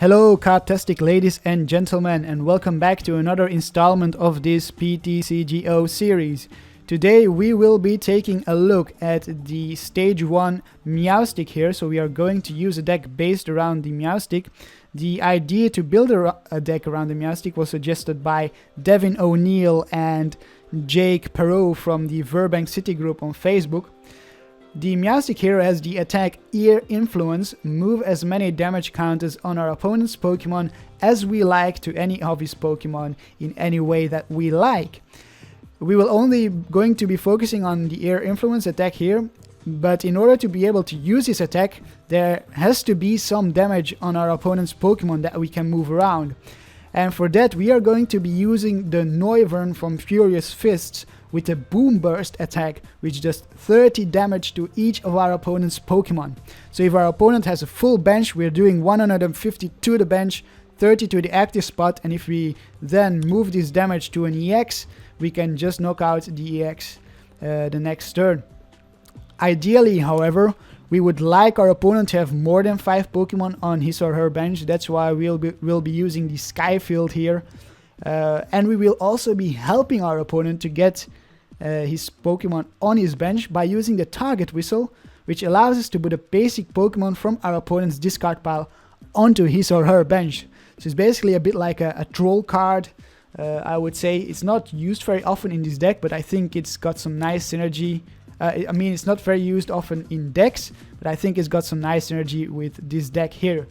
Hello Karptastic ladies and gentlemen, and welcome back to another installment of this TCGO series. Today we will be taking a look at the stage 1 Meowstic here, so we are going to use a deck based around the Meowstic. The idea to build a deck around the Meowstic was suggested by Devin O'Neill and Jake Perot from the Verbank City group on Facebook. The Meowstic here has the attack Ear Influence, move as many damage counters on our opponent's Pokemon as we like to any of his Pokemon in any way that we like. We will only going to be focusing on the Ear Influence attack here, but in order to be able to use this attack, there has to be some damage on our opponent's Pokemon that we can move around. And for that we are going to be using the Noivern from Furious Fists with a Boom Burst attack, which does 30 damage to each of our opponent's Pokemon. So if our opponent has a full bench, we're doing 150 to the bench, 30 to the active spot, and if we then move this damage to an EX, we can just knock out the EX the next turn. Ideally, however, we would like our opponent to have more than 5 Pokemon on his or her bench. That's why we'll be using the Skyfield here. And we will also be helping our opponent to get his Pokemon on his bench by using the Target Whistle, which allows us to put a basic Pokemon from our opponent's discard pile onto his or her bench. So it's basically a bit like a troll card. I would say it's not used very often in this deck, but I think it's got some nice synergy. I mean, it's not very used often in decks, but I think it's got some nice synergy with this deck here.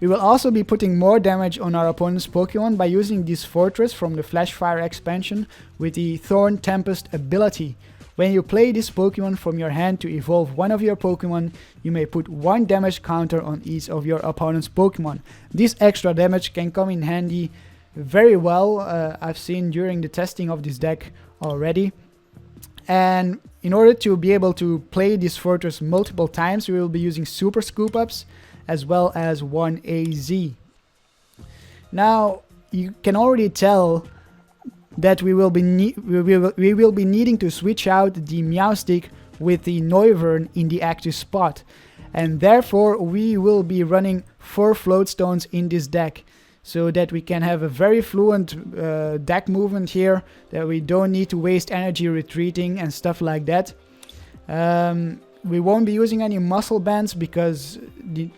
We will also be putting more damage on our opponent's Pokemon by using this Fortress from the Flashfire expansion with the Thorn Tempest ability. When you play this Pokemon from your hand to evolve one of your Pokemon, you may put 1 damage counter on each of your opponent's Pokemon. This extra damage can come in handy very well. I've seen during the testing of this deck already. And in order to be able to play this Fortress multiple times, we will be using Super Scoop Ups as well as 1 AZ. Now you can already tell that we will be needing to switch out the Meowstic with the Noivern in the active spot, and therefore we will be running 4 Float Stones in this deck, so that we can have a very fluent deck movement here, that we don't need to waste energy retreating and stuff like that. We won't be using any muscle bands because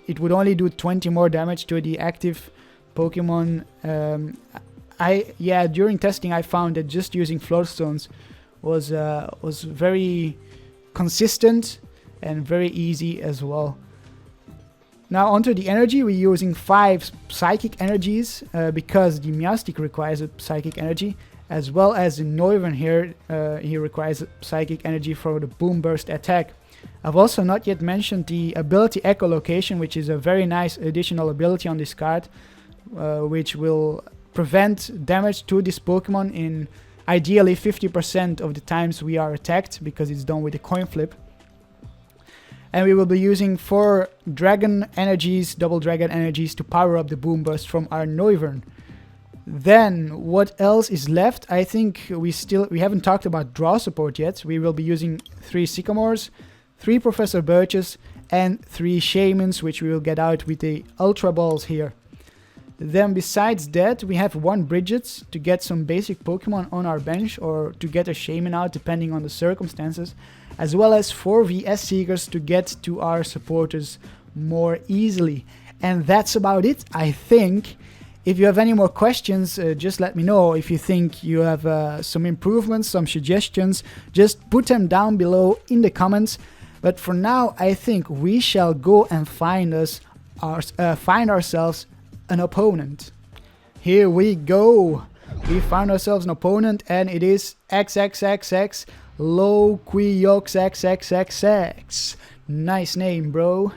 it would only do 20 more damage to the active Pokemon. During testing I found that just using Float Stones was very consistent and very easy as well. Now onto the energy, we're using 5 Psychic Energies because the Meowstic requires a Psychic Energy, as well as the Noivern here, he requires a Psychic Energy for the Boom Burst attack. I've also not yet mentioned the ability Echolocation, which is a very nice additional ability on this card, which will prevent damage to this Pokemon in ideally 50% of the times we are attacked, because it's done with a coin flip. And we will be using 4 Dragon Energies, Double Dragon Energies, to power up the Boom Burst from our Noivern. Then what else is left? I think we haven't talked about draw support yet. We will be using 3 Sycamores, 3 Professor Birches, and 3 Shamans, which we will get out with the Ultra Balls here. Then besides that, we have 1 Bridget to get some basic Pokemon on our bench, or to get a Shaman out depending on the circumstances, as well as 4 VS Seekers to get to our supporters more easily. And that's about it, I think. If you have any more questions, just let me know. If you think you have some improvements, some suggestions, just put them down below in the comments. But for now, I think we shall go and find ourselves an opponent. Here we go. We found ourselves an opponent, and it is XXXX Loquioxxxxx. Nice name, bro.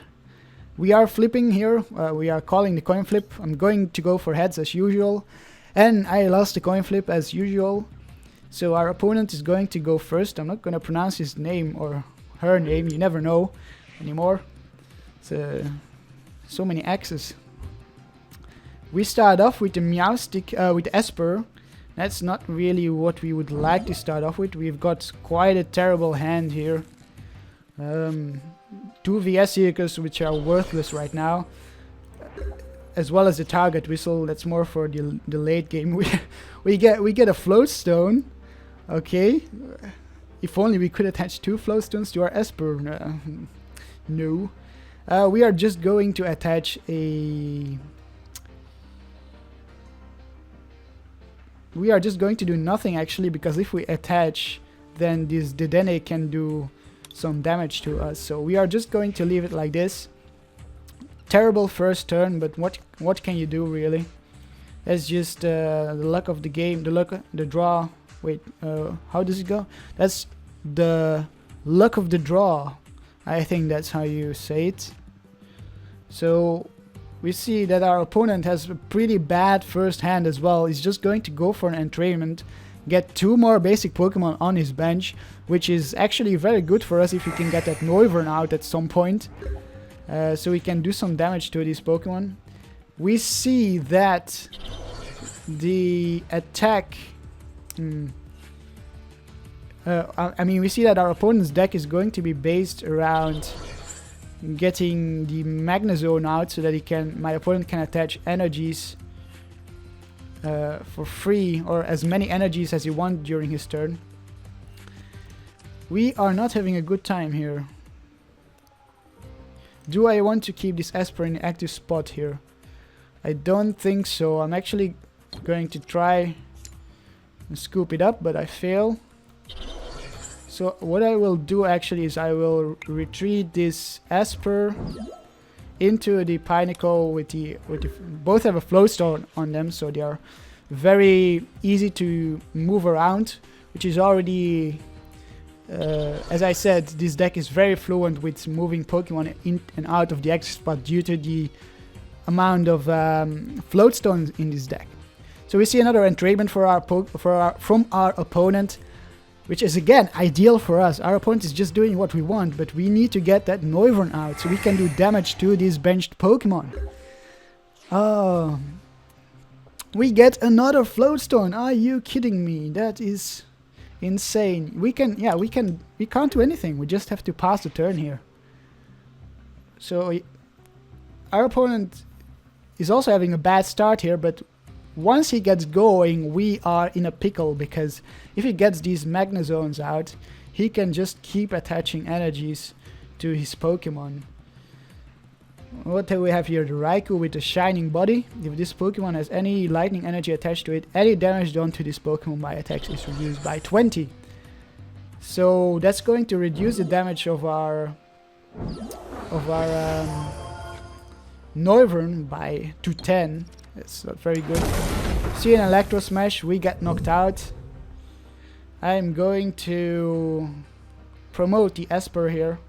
We are flipping here. We are calling the coin flip. I'm going to go for heads as usual, and I lost the coin flip as usual. So our opponent is going to go first. I'm not going to pronounce his name or her name. You never know anymore. So many X's. We start off with the Meowstic, with the Esper. That's not really what we would like to start off with. We've got quite a terrible hand here. 2 VS Seekers, which are worthless right now. as well as the target whistle. That's more for the late game. We get a float stone. Okay, if only we could attach 2 float stones to our Esper. No, we are just going to attach a. We are just going to do nothing actually, because if we attach, then this Dedenne can do some damage to us. So we are just going to leave it like this. Terrible first turn, but what can you do really? That's just the luck of the game, the draw. Wait, how does it go? That's the luck of the draw. I think that's how you say it. So we see that our opponent has a pretty bad first hand as well. He's just going to go for an entrainment, get 2 more basic Pokemon on his bench, which is actually very good for us if we can get that Noivern out at some point. So we can do some damage to these Pokemon. We see that the attack... I mean, we see that our opponent's deck is going to be based around getting the Magnezone out so that my opponent can attach energies for free, or as many energies as he wants during his turn. We are not having a good time here. Do I want to keep this Esper in the active spot here? I don't think so. I'm actually going to try and scoop it up, but I fail. So what I will do actually is I will retreat this Esper into the Pinnacle with the both have a float stone on them, so they are very easy to move around, which is already as I said, this deck is very fluent with moving Pokemon in and out of the active spot due to the amount of float stones in this deck. So we see another entrainment from our opponent, which is again ideal for us. Our opponent is just doing what we want, but we need to get that Noivern out so we can do damage to these benched Pokemon. Oh, we get another float stone. Are you kidding me? That is insane. We can't do anything. We just have to pass the turn here. So our opponent is also having a bad start here, but once he gets going, we are in a pickle, because if he gets these Magnezones out, he can just keep attaching energies to his Pokemon. What do we have here? The Raikou with the shining body. If this Pokemon has any lightning energy attached to it, any damage done to this Pokemon by attacks is reduced by 20. So that's going to reduce the damage of our Noivern to 10. That's not very good. See an Electro Smash, we get knocked out. I'm going to promote the Esper here.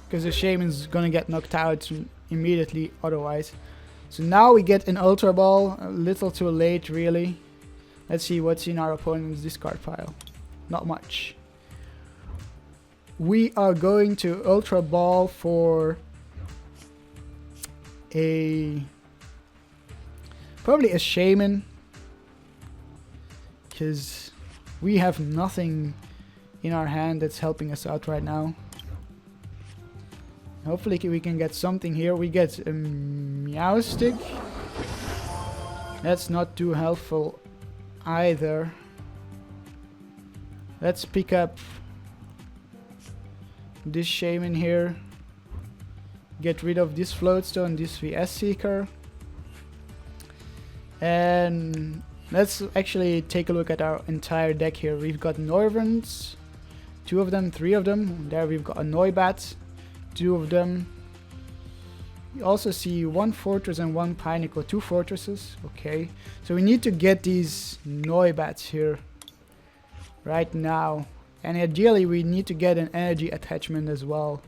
Because the Shaman's gonna get knocked out immediately otherwise. So now we get an Ultra Ball, a little too late really. Let's see what's in our opponent's discard pile. Not much. We are going to Ultra Ball for probably a Shaman, because we have nothing in our hand that's helping us out right now. Hopefully we can get something here. We get a Meowstic. That's not too helpful either. Let's pick up this Shaman here. Get rid of this Floatstone, this VS Seeker. And let's actually take a look at our entire deck here. We've got Noiverns, 2 of them, 3 of them. There we've got a Noibat, 2 of them. We also see 1 Fortress and 1 Pinnacle, 2 Fortresses. Okay, so we need to get these Noibats here right now. And ideally we need to get an energy attachment as well.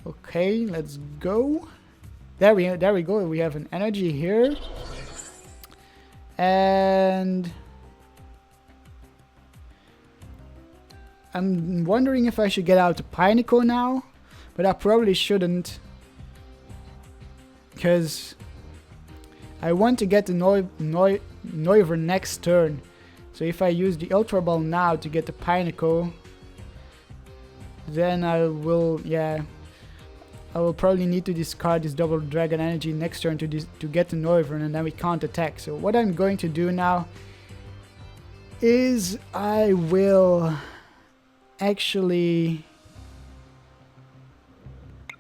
Okay, let's go. There we go. We have an energy here. And I'm wondering if I should get out the Pinnacle now, but I probably shouldn't, because I want to get the Noivern next turn. So if I use the Ultra Ball now to get the Pinnacle, then I will, yeah, I will probably need to discard this double dragon energy next turn to get the Noivern, and then we can't attack. So what I'm going to do now is I will actually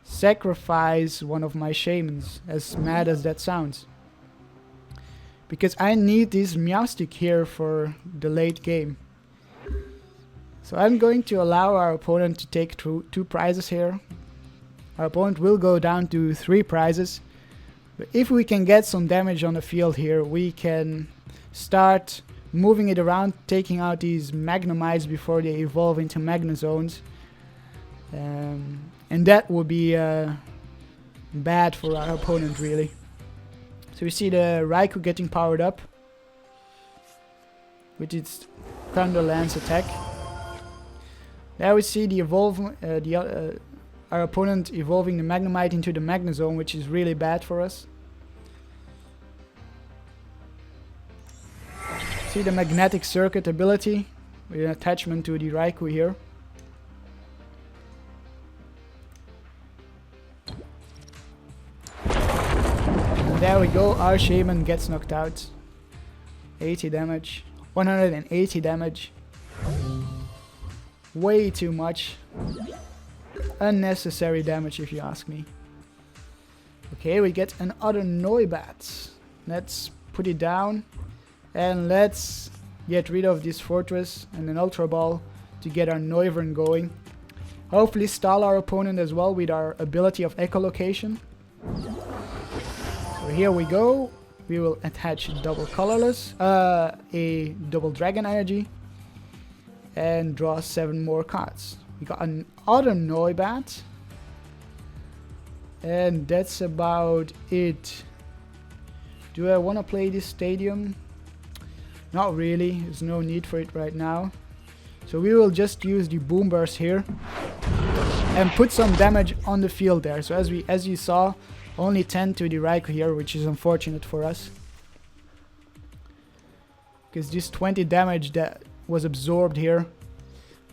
sacrifice one of my shamans, as mad as that sounds. Because I need this Meowstic here for the late game. So I'm going to allow our opponent to take two prizes here. Our opponent will go down to 3 prizes. But if we can get some damage on the field here, we can start moving it around, taking out these Magnemites before they evolve into Magnezones. And that would be bad for our opponent, really. So we see the Raikou getting powered up with its Thunder Lance attack. There we see the our opponent evolving the Magnemite into the Magnezone, which is really bad for us. See the Magnetic Circuit ability with an attachment to the Raikou here. There we go, our Shaman gets knocked out. 80 damage. 180 damage. Way too much. Unnecessary damage if you ask me. Okay, we get another Noibat. Let's put it down. And let's get rid of this Fortress and an Ultra Ball to get our Noivern going. Hopefully stall our opponent as well with our ability of Echolocation. So here we go. We will attach double colorless, a double dragon energy, and draw 7 more cards. We got another Noibat, and that's about it. Do I want to play this stadium? Not really. There's no need for it right now. So we will just use the Boom Burst here and put some damage on the field there. So as you saw, only 10 to the Raikou here, which is unfortunate for us. Because this 20 damage that was absorbed here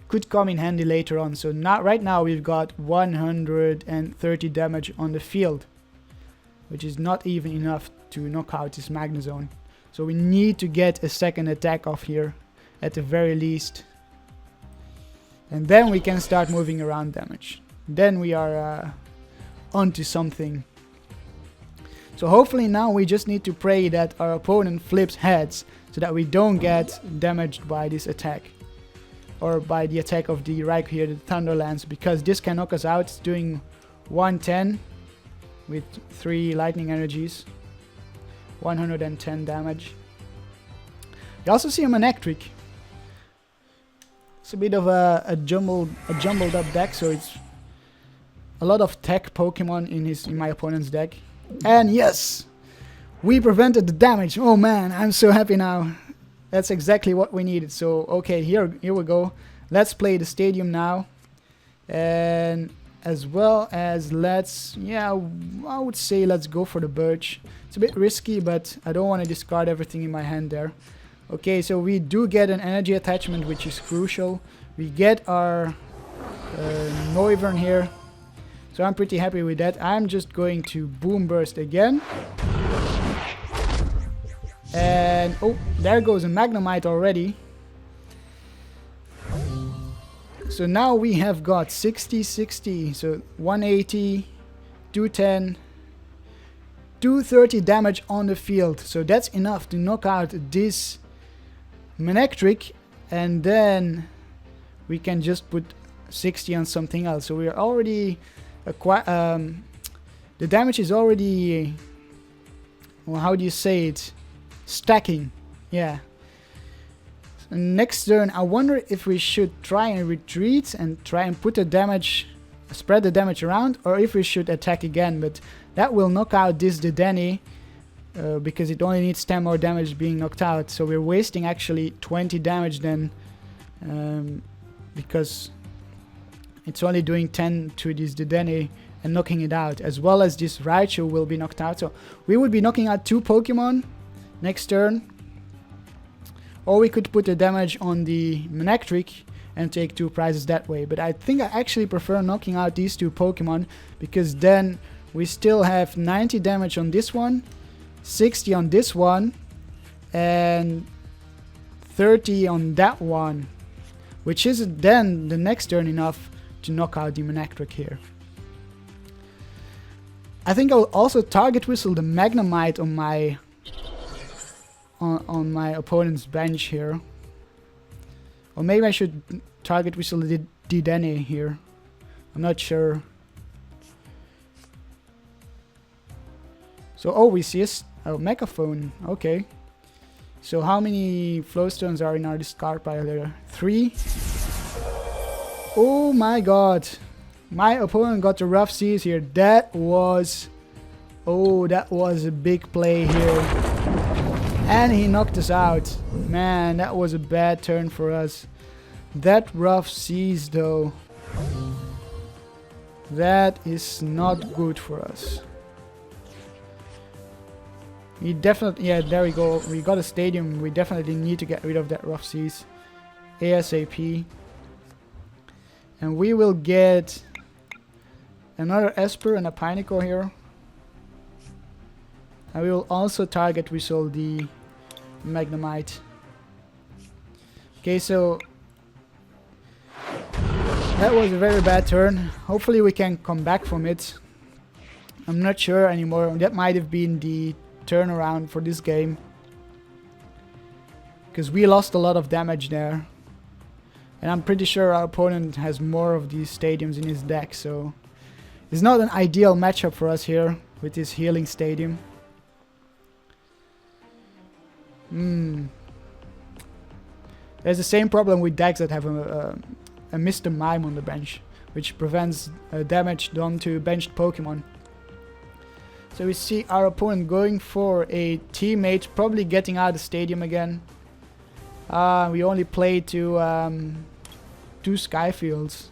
could come in handy later on. So right now we've got 130 damage on the field, which is not even enough to knock out this Magnezone. So we need to get a second attack off here at the very least. And then we can start moving around damage. Then we are onto something. So hopefully now we just need to pray that our opponent flips heads so that we don't get damaged by this attack. Or by the attack of the Raikou here, the Thunder Lance, because this can knock us out. It's doing 110 with 3 lightning energies. 110 damage. You also see a Manectric. It's a bit of a jumbled up deck, so it's a lot of tech Pokemon in my opponent's deck. And yes, we prevented the damage. Oh man, I'm so happy now. That's exactly what we needed. So okay, here we go. Let's play the stadium now, and as well as I would say let's go for the Birch. It's a bit risky, but I don't want to discard everything in my hand there. Okay, so we do get an energy attachment, which is crucial. We get our Noivern here. So I'm pretty happy with that. I'm just going to Boom Burst again. And oh, there goes a Magnemite already. So now we have got 60, 60, so 180, 210, 230 damage on the field. So that's enough to knock out this Manectric, and then we can just put 60 on something else. So we are already the damage is already, well, how do you say it? Stacking. Yeah. So next turn, I wonder if we should try and retreat and try and put the damage, spread the damage around, or if we should attack again. But that will knock out this Dedenne, because it only needs 10 more damage being knocked out. So we're wasting actually 20 damage then, because it's only doing 10 to this Dedenne and knocking it out, as well as this Raichu will be knocked out. So we would be knocking out 2 Pokemon next turn, or we could put the damage on the Manectric and take 2 prizes that way. But I think I actually prefer knocking out these 2 Pokemon, because then we still have 90 damage on this one, 60 on this one, and 30 on that one, which is then the next turn enough to knock out the Manectric here. I think I'll also target whistle the Magnemite on my opponent's bench here. Or maybe I should target whistle the Dedenne here. I'm not sure. So, oh, we see a Megaphone. Okay. So how many Flowstones are in our discard pile there? 3. Oh my god. My opponent got the Rough Seas here. That was a big play here. And he knocked us out. Man, that was a bad turn for us. That Rough Seas though. That is not good for us. We definitely, yeah, there we go. We got a stadium. We definitely need to get rid of that Rough Seas ASAP. And we will get another Esper and a Pineco here. And we will also target whistle the Magnemite. Okay, so that was a very bad turn. Hopefully we can come back from it. I'm not sure anymore. That might have been the turnaround for this game, because we lost a lot of damage there, and I'm pretty sure our opponent has more of these stadiums in his deck, so it's not an ideal matchup for us here with this healing stadium. There's the same problem with decks that have a Mr. Mime on the bench, which prevents damage done to benched Pokemon. So we see our opponent going for a teammate, probably getting out of the stadium again. We only played to 2 Skyfields.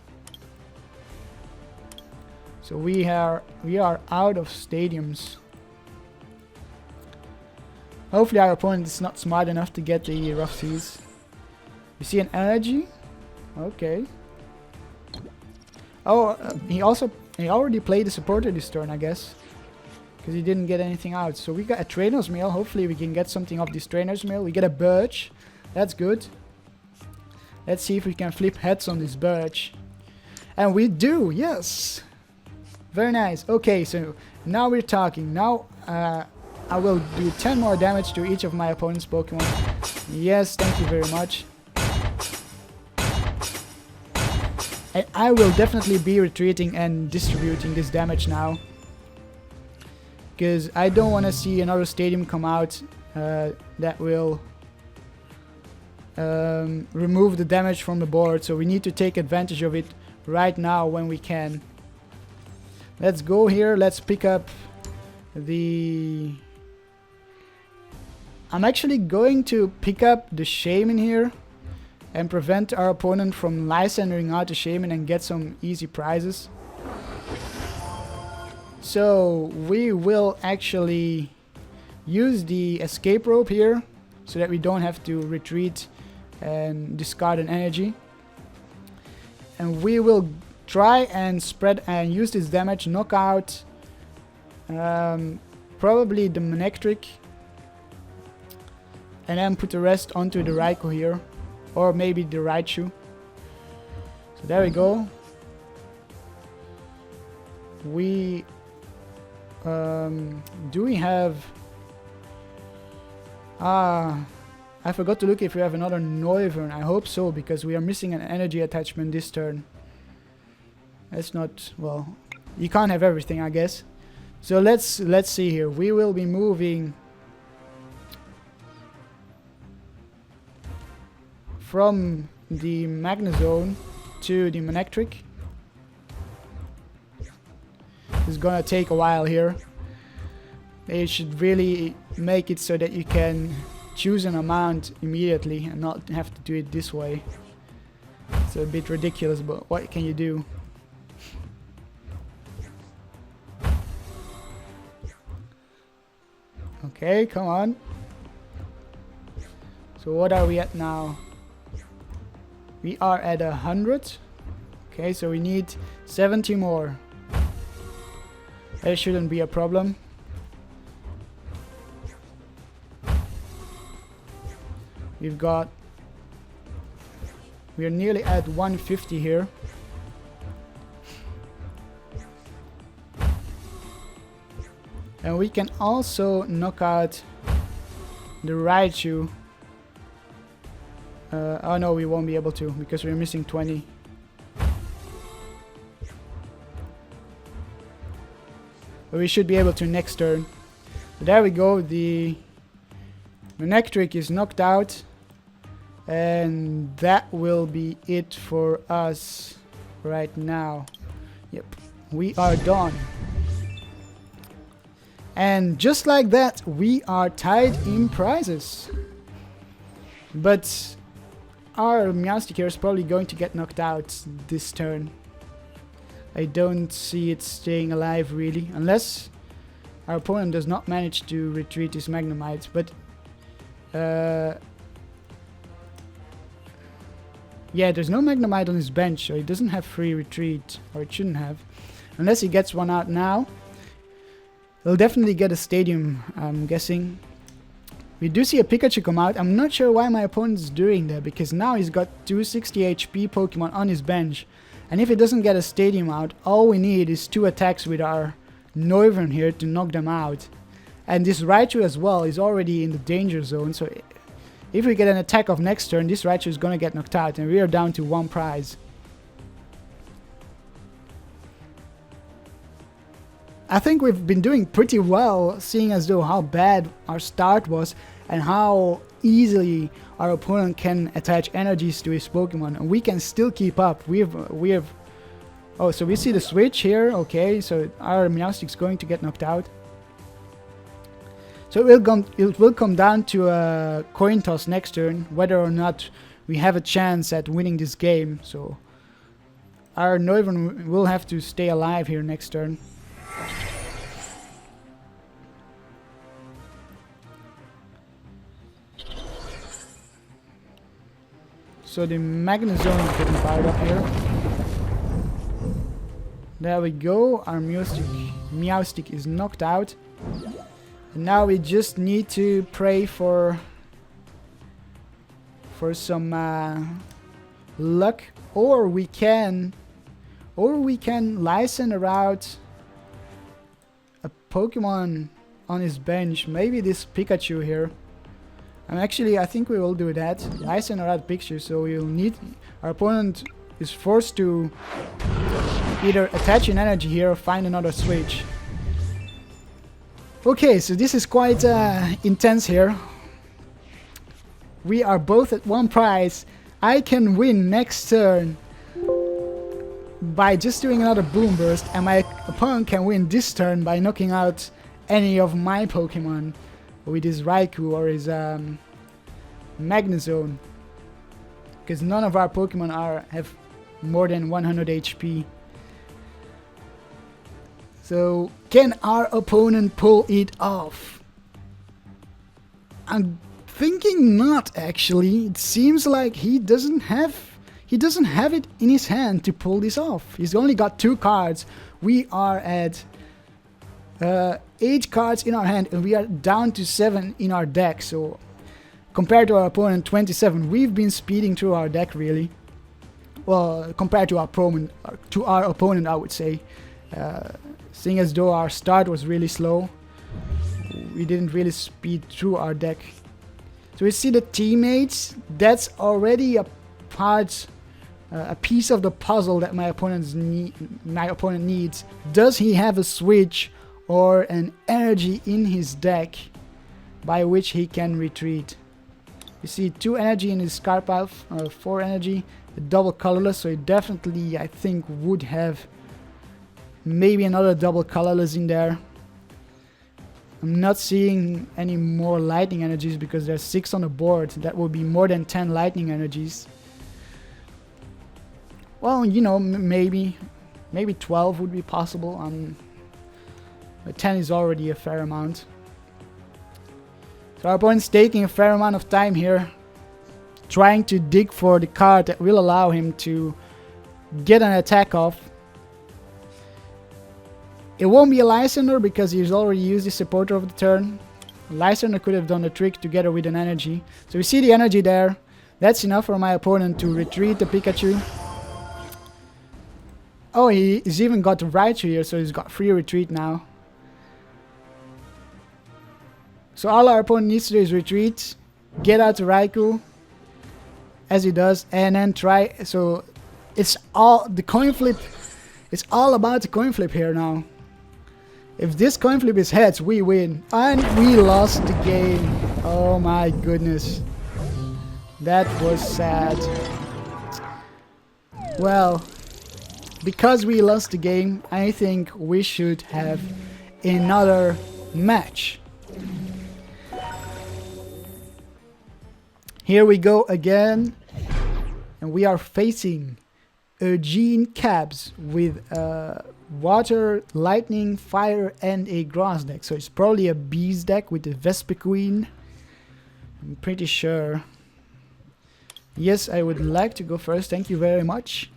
So we are out of stadiums. Hopefully our opponent is not smart enough to get the Rough Seas. We see an energy. Okay. Oh, he already played the supporter this turn, I guess, because he didn't get anything out. So we got a Trainer's Mail. Hopefully we can get something off this Trainer's Mail. We get a Birch. That's good. Let's see if we can flip heads on this Birch. And we do, yes. Very nice. Okay, so now we're talking. Now I will do 10 more damage to each of my opponent's Pokemon. Yes, thank you very much. And I will definitely be retreating and distributing this damage now, because I don't want to see another stadium come out that will remove the damage from the board. So we need to take advantage of it right now when we can. Let's go here. Let's pick up the... I'm actually going to pick up the Shaman here and prevent our opponent from Lysandering out the Shaman and get some easy prizes. So we will actually use the escape rope here so that we don't have to retreat and discard an energy. And we will try and spread and use this damage, knock out probably the Manectric, and then put the rest onto the Raikou here, or maybe the Raichu. So there we go. We do we have... I forgot to look if we have another Noivern. I hope so, because we are missing an energy attachment this turn. That's not... well, you can't have everything, I guess. So let's see here. We will be moving from the Magnezone to the Manectric. It's gonna take a while here. They should really make it so that you can choose an amount immediately and not have to do it this way. It's a bit ridiculous, but what can you do? Okay, come on. So what are we at now? We are at 100. Okay, so we need 70 more. That shouldn't be a problem. We're nearly at 150 here. And we can also knock out the Raichu. Oh no, we won't be able to because we're missing 20. But we should be able to next turn. So there we go. The Manectric is knocked out. And that will be it for us right now. Yep, we are done. And just like that, we are tied in prizes. But our Meowstic here is probably going to get knocked out this turn. I don't see it staying alive really, unless our opponent does not manage to retreat his Magnemite. But yeah, there's no Magnemite on his bench, so he doesn't have free retreat, or it shouldn't have. Unless he gets one out now. He'll definitely get a stadium, I'm guessing. We do see a Pikachu come out. I'm not sure why my opponent is doing that, because now he's got 260 HP Pokemon on his bench. And if he doesn't get a stadium out, all we need is 2 attacks with our Noivern here to knock them out. And this Raichu as well is already in the danger zone, so if we get an attack of next turn, this Raichu is gonna get knocked out, and we are down to 1 prize. I think we've been doing pretty well, seeing as though how bad our start was and how easily our opponent can attach energies to his Pokemon, and we can still keep up. We have. Oh, so we see the switch here. Okay, so our Meowstic is going to get knocked out. So it will come down to a coin toss next turn, whether or not we have a chance at winning this game. So our Noivern will have to stay alive here next turn. So the Magnezone is getting fired up here. There we go, our Meowstic is knocked out. And now we just need to pray for some luck, or we can license out a Pokemon on his bench, maybe this Pikachu here. And actually I think we will do that, license out Pikachu, so we'll need, our opponent is forced to either attach an energy here or find another switch. Okay, so this is quite intense here. We are both at 1 prize. I can win next turn by just doing another Boom Burst, and my opponent can win this turn by knocking out any of my Pokemon with his Raikou or his Magnezone. Because none of our Pokemon have more than 100 HP. So, can our opponent pull it off? I'm thinking not, actually. It seems like he doesn't have it in his hand to pull this off. He's only got 2 cards. We are at 8 cards in our hand, and we are down to 7 in our deck. So, compared to our opponent, 27, we've been speeding through our deck, really. Well, compared to our opponent, I would say. Seeing as though our start was really slow, we didn't really speed through our deck. So we see the teammates. That's already a piece of the puzzle that my opponent needs. Does he have a switch or an energy in his deck by which he can retreat? You see 2 energy in his Karp, 4 energy, a double colorless, so he definitely, I think, would have maybe another double colorless in there. I'm not seeing any more lightning energies because there's 6 on the board. That will be more than 10 lightning energies. Well, you know, maybe 12 would be possible. But 10 is already a fair amount. So our opponent's taking a fair amount of time here. trying to dig for the card that will allow him to get an attack off. It won't be a Lysander because he's already used the supporter of the turn. Lysander could have done the trick together with an energy. So we see the energy there. That's enough for my opponent to retreat the Pikachu. Oh, he's even got the Raichu here, so he's got free retreat now. So all our opponent needs to do is retreat, get out the Raikou, as he does, and then try. So it's all the coin flip. It's all about the coin flip here now. If this coin flip is heads, we win. And we lost the game. Oh my goodness. That was sad. Well, because we lost the game, I think we should have another match. Here we go again. And we are facing a Gene Cabs with water, lightning, fire, and a grass deck. So it's probably a bees deck with the Vespiquen. I'm pretty sure. Yes, I would like to go first. Thank you very much.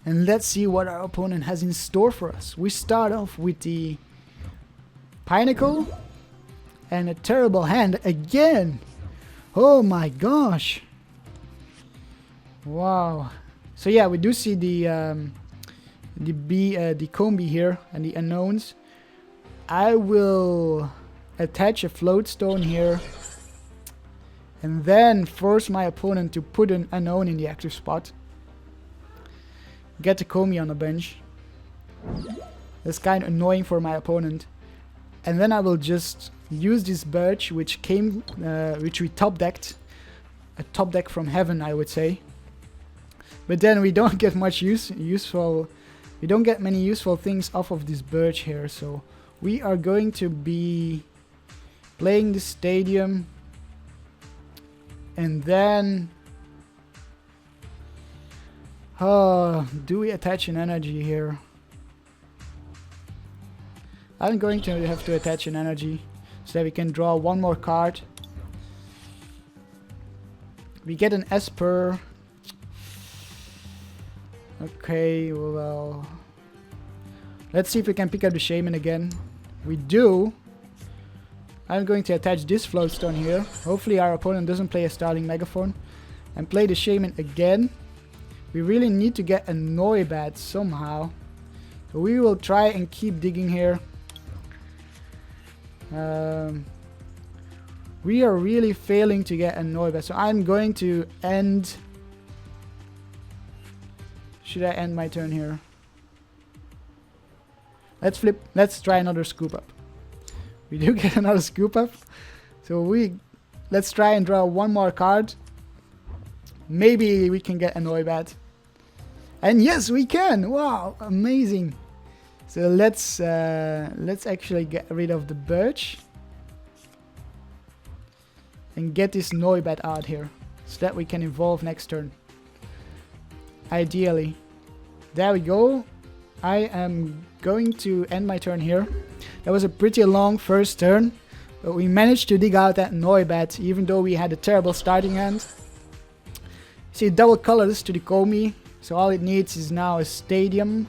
And let's see what our opponent has in store for us. We start off with the Pinnacle and a terrible hand again. Oh my gosh. Wow. So yeah, we do see the Combi here and the unknowns. I will attach a float stone here and then force my opponent to put an unknown in the active spot. Get the Combi on the bench. That's kind of annoying for my opponent. And then I will just use this birch which we top decked. A top deck from heaven, I would say. But then we don't get much useful. We don't get many useful things off of this birch here. So we are going to be playing the stadium, and then do we attach an energy here? I'm going to have to attach an energy so that we can draw one more card. We get an Esper. Okay, well, let's see if we can pick up the Shaman again. We do. I'm going to attach this float stone here. Hopefully our opponent doesn't play a Starling Megaphone. And play the Shaman again. We really need to get a Noibat somehow. So we will try and keep digging here. We are really failing to get a Noibat. So I'm going to end... Should I end my turn here? Let's try another scoop up. We do get another scoop up. So let's try and draw one more card. Maybe we can get a Noibat. And yes, we can. Wow, amazing. So let's actually get rid of the birch and get this Noibat out here so that we can evolve next turn. Ideally. There we go. I am going to end my turn here. That was a pretty long first turn, but we managed to dig out that Noibat even though we had a terrible starting hand. See, double colors to the Combi, so all it needs is now a stadium.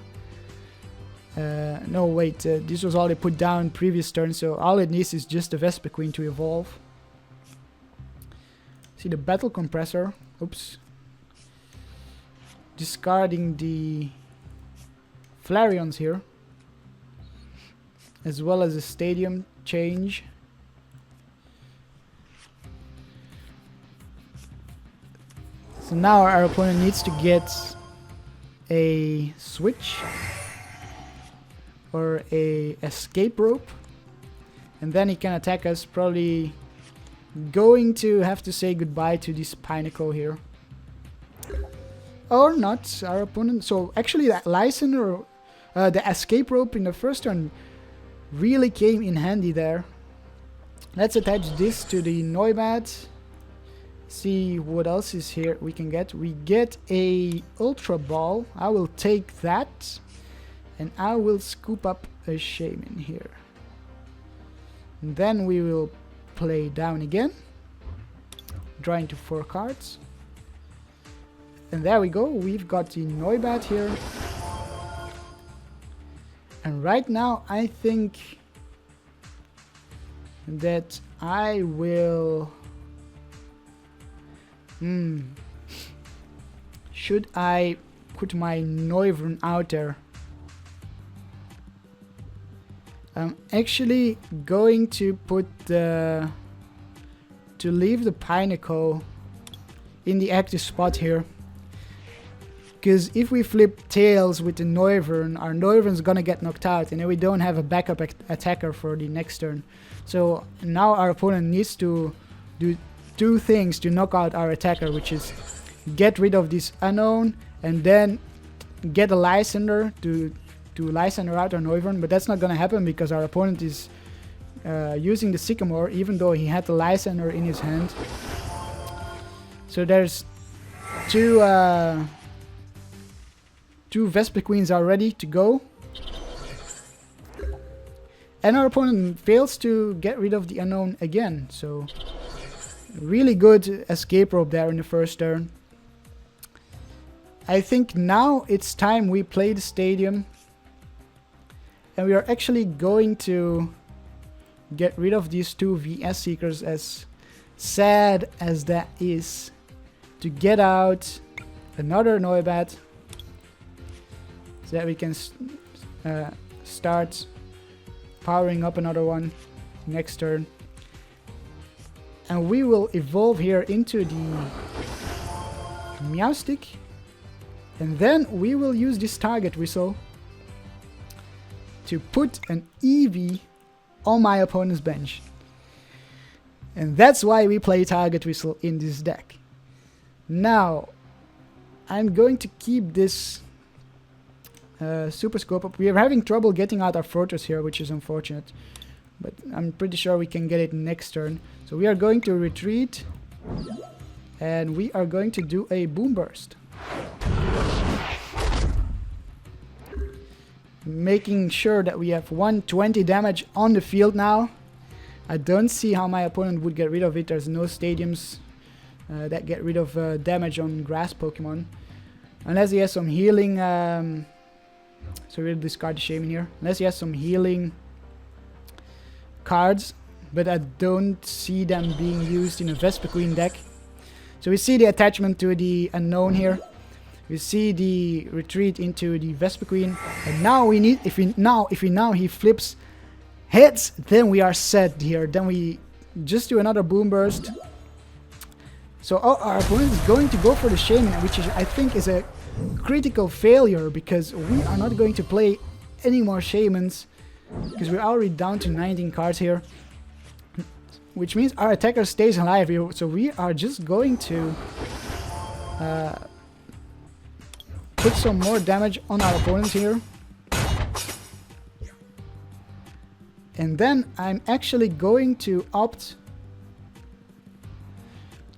No wait, this was all they put down previous turn, so all it needs is just a Vespiquen to evolve. See the battle compressor. Oops. Discarding the Flareons here, as well as a stadium change. So now our opponent needs to get a switch or a escape rope, and then he can attack us. Probably going to have to say goodbye to this Pinnacle here. Or not, our opponent. So actually that Lysander, the escape rope in the first turn really came in handy there. Let's attach this to the Noibat. See what else is here we can get. We get a Ultra Ball. I will take that. And I will scoop up a Shaman here. And then we will play down again. drawing to 4 cards. And there we go, we've got the Noibat here. And right now I think that I will... Should I put my Noivern out there? I'm actually going to put the... to leave the Pineco in the active spot here. Because if we flip tails with the Noivern, our Noivern's gonna get knocked out, and then we don't have a backup attacker for the next turn. So now our opponent needs to do 2 things to knock out our attacker, which is get rid of this unknown and then get a Lysander to Lysander out our Noivern. But that's not gonna happen because our opponent is using the Sycamore, even though he had the Lysander in his hand. So there's 2 Vespiquens are ready to go. And our opponent fails to get rid of the unknown again. So really good escape rope there in the first turn. I think now it's time we play the stadium. And we are actually going to get rid of these 2 VS Seekers, as sad as that is, to get out another Noibat. So that we can start powering up another one next turn. And we will evolve here into the Meowstic. And then we will use this target whistle to put an Eevee on my opponent's bench. And that's why we play target whistle in this deck. Now, I'm going to keep this Super Scope up. We are having trouble getting out our Fortress here, which is unfortunate. But I'm pretty sure we can get it next turn. So we are going to retreat. And we are going to do a Boom Burst. Making sure that we have 120 damage on the field now. I don't see how my opponent would get rid of it. There's no stadiums that get rid of damage on grass Pokemon. Unless he has some healing... so we'll discard the Shaman here. Unless he has some healing cards. But I don't see them being used in a Vespiquen deck. So we see the attachment to the unknown here. We see the retreat into the Vespiquen. And now we need, if he flips heads, then we are set here. Then we just do another Boom Burst. So our opponent is going to go for the Shaman, which is, I think is a critical failure, because we are not going to play any more Shamans, because we're already down to 19 cards here. Which means our attacker stays alive here. So we are just going to put some more damage on our opponents here. And then I'm actually going to opt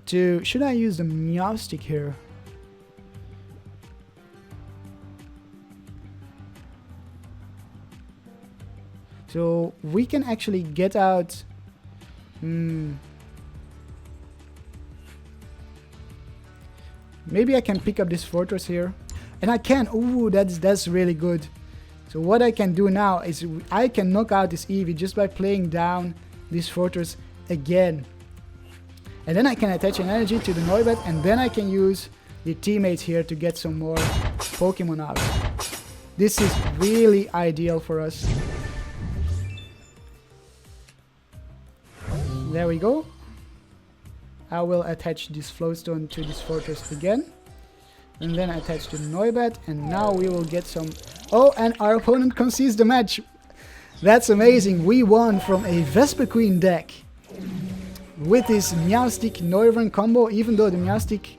to... Should I use the Meowstic here? So we can actually get out... Maybe I can pick up this Fortress here. And I can. Ooh, that's really good. So what I can do now is I can knock out this Eevee just by playing down this Fortress again. And then I can attach an energy to the Noibat, and then I can use the teammates here to get some more Pokemon out. This is really ideal for us. There we go. I will attach this Floatstone to this Fortress again. And then attach the Noibat, and now we will get some... Oh, and our opponent concedes the match. That's amazing. We won from a Vespiquen deck with this Meowstic Noivern combo, even though the Meowstic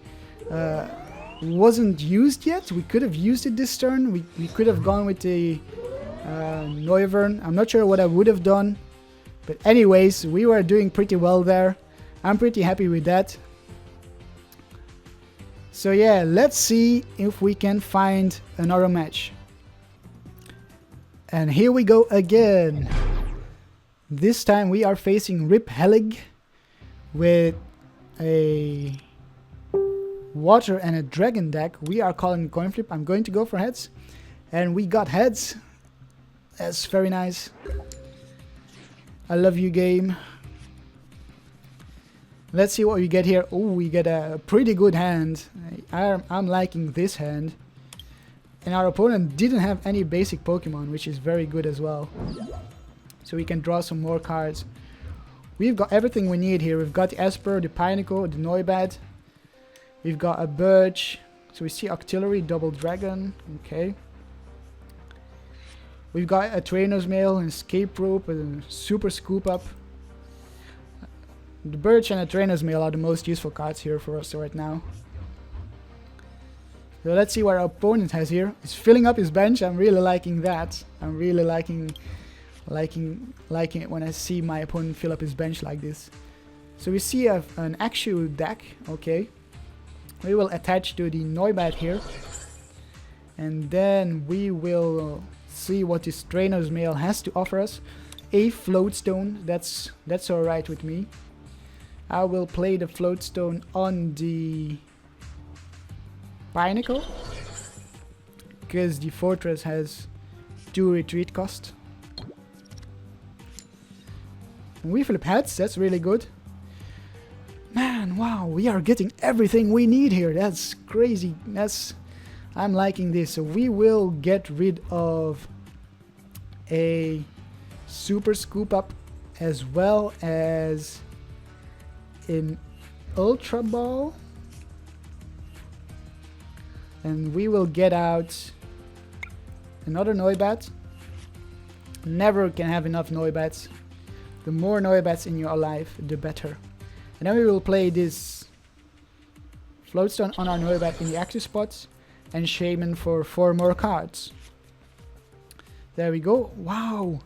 wasn't used yet. We could have used it this turn. We could have gone with the Noivern. I'm not sure what I would have done. But anyways, we were doing pretty well there. I'm pretty happy with that. So yeah, let's see if we can find another match. And here we go again. This time we are facing Rip Helig with a water and a dragon deck. We are calling coin flip. I'm going to go for heads. And we got heads. That's very nice. I love you, game. Let's see what we get here. Oh, we get a pretty good hand. I'm liking this hand. And our opponent didn't have any basic Pokemon, which is very good as well. So we can draw some more cards. We've got everything we need here. We've got the Esper, the Pineco, the Noibat. We've got a Birch. So we see Octillery, Double Dragon. Okay. We've got a Trainer's Mail, an Escape Rope, a Super Scoop Up. The Birch and a Trainer's Mail are the most useful cards here for us right now. So let's see what our opponent has here. He's filling up his bench. I'm really liking that. I'm really liking it when I see my opponent fill up his bench like this. So we see an actual deck. Okay. We will attach to the Noibat here. And then we will see what this Trainer's Mail has to offer us. A Floatstone. That's alright with me. I will play the Floatstone on the Pineco, because the Fortress has 2 retreat cost. We flip heads, that's really good. Man, wow, we are getting everything we need here. That's crazy. I'm liking this. So we will get rid of a Super Scoop Up as well as an Ultra Ball. And we will get out another Noibat. Never can have enough Noibats. The more Noibats in your life, the better. And then we will play this Floatstone on our Noibat in the active spots. And Shaman for 4 more cards. There we go. Wow.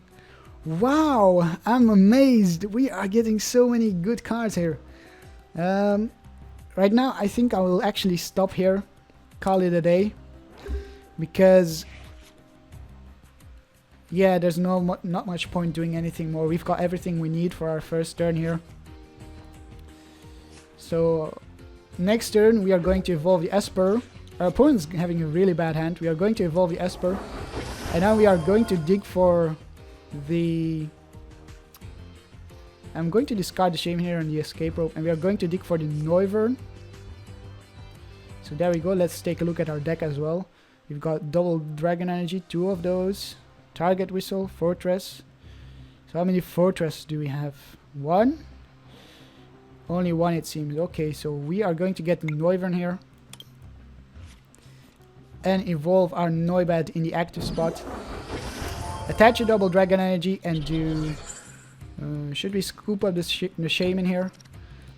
Wow. I'm amazed. We are getting so many good cards here. Right now, I think I will actually stop here. Call it a day, because yeah, there's not much point doing anything more. We've got everything we need for our first turn here. So next turn we are going to evolve the Esper. Our opponent's having a really bad hand. We are going to evolve the Esper, and now we are going to dig for the... I'm going to discard the Shame here on the Escape Rope, and we are going to dig for the Noivern. So there we go. Let's take a look at our deck as well. We've got Double Dragon Energy, 2 of those. Target Whistle, Fortress. So how many Fortress do we have? 1? Only 1 it seems. Okay, so we are going to get the Noivern here. And evolve our Noibat in the active spot. Attach a Double Dragon Energy and do... should we scoop up the Shaman here?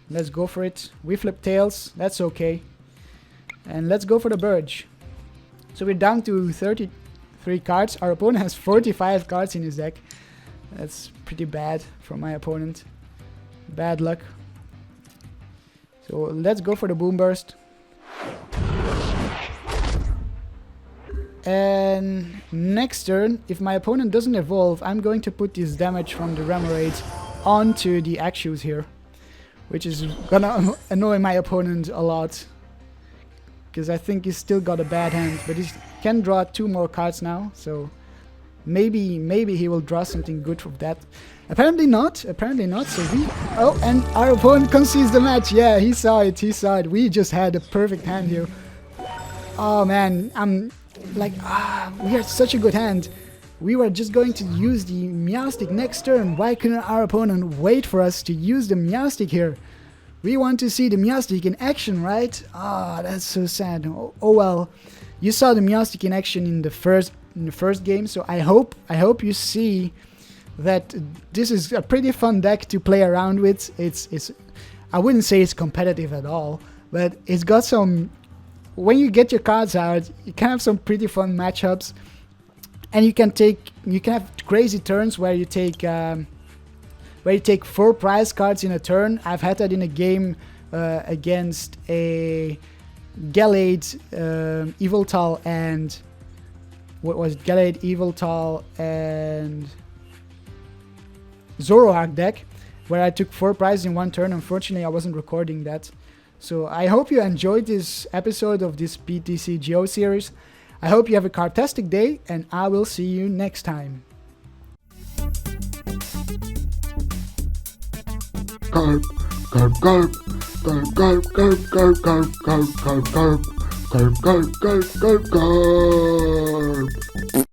Let's go for it. We flip tails. That's okay. And let's go for the Birch. So we're down to 33 cards. Our opponent has 45 cards in his deck. That's pretty bad for my opponent. Bad luck. So let's go for the Boom Burst. And next turn, if my opponent doesn't evolve, I'm going to put this damage from the Remoraid onto the Axews here. Which is gonna annoy my opponent a lot. Because I think he's still got a bad hand, but he can draw 2 more cards now, so maybe he will draw something good from that. Apparently not, so we... Oh, and our opponent concedes the match. Yeah, he saw it. We just had a perfect hand here. Oh man, I'm like, we had such a good hand. We were just going to use the Meowstic next turn. Why couldn't our opponent wait for us to use the Meowstic here? We want to see the Meowstic in action, right? Ah, that's so sad. Oh well, you saw the Meowstic in action in the first game, so I hope you see that this is a pretty fun deck to play around with. It's I wouldn't say it's competitive at all, but it's got some... When you get your cards out, you can have some pretty fun matchups, and you can have crazy turns where you take 4 prize cards in a turn. I've had that in a game against a Gallade, Yveltal, and... What was it? Gallade, Yveltal, and Zoroark deck. where I took 4 prizes in one turn. Unfortunately, I wasn't recording that. So I hope you enjoyed this episode of this PTCGO series. I hope you have a Karptastic day, and I will see you next time. Karp, Karp, Karp, Karp, Karp, Karp, Karp, Karp, Karp, Karp, Karp, Karp, Karp, Karp, Karp, Karp.